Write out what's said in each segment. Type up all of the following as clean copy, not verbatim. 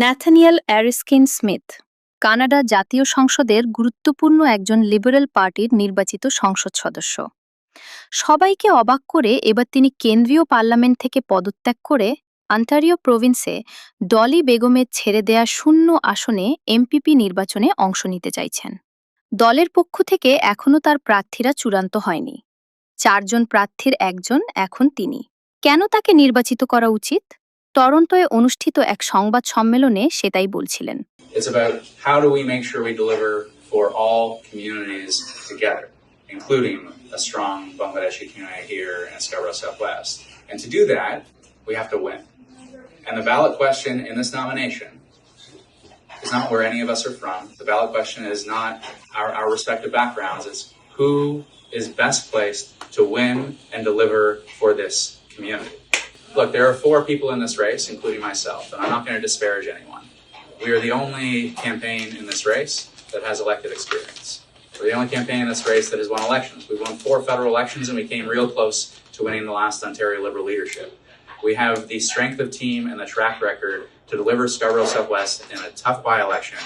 Nathaniel অ্যারিস্কিন Smith Canada জাতীয় সংসদের গুরুত্বপূর্ণ একজন লিবারেল পার্টির নির্বাচিত সংসদ সদস্য। সবাইকে অবাক করে এবার তিনি কেন্দ্রীয় পার্লামেন্ট থেকে পদত্যাগ করে অন্টারিও প্রভিন্সে ডলি বেগমের ছেড়ে দেয়া শূন্য আসনে এমপিপি নির্বাচনে অংশ নিতে চাইছেন। দলের পক্ষ থেকে এখনও তার প্রার্থীরা চূড়ান্ত হয়নি। ৪ জন প্রার্থীর একজন এখন তিনি। কেন তাকে নির্বাচিত করা উচিত? টরন্টোয় অনুষ্ঠিত এক সংবাদ সম্মেলনে সেটাই বলছিলেন। It's about how do we make sure we deliver for all communities together, including a strong Bangladeshi community here in Scarborough Southwest. And to do that, we have to win. And the ballot question in this nomination is not where any of us are from. The ballot question is not our respective backgrounds. It's who is best placed to win and deliver for this community. Look, there are 4 people in this race, including myself, and I'm not going to disparage anyone. We are the only campaign in this race that has elected experience. We're the only campaign in this race that has won elections. We've won 4 federal elections and we came real close to winning the last Ontario Liberal leadership. We have the strength of team and the track record to deliver Scarborough Southwest in a tough by-election,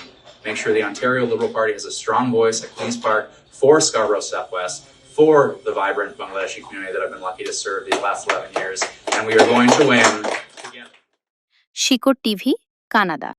make sure the Ontario Liberal Party has a strong voice at Queen's Park for Scarborough Southwest, for the vibrant Bangladeshi community that I've been lucky to serve these last 11 years, and we are going to win together. শিকড় TV, Canada.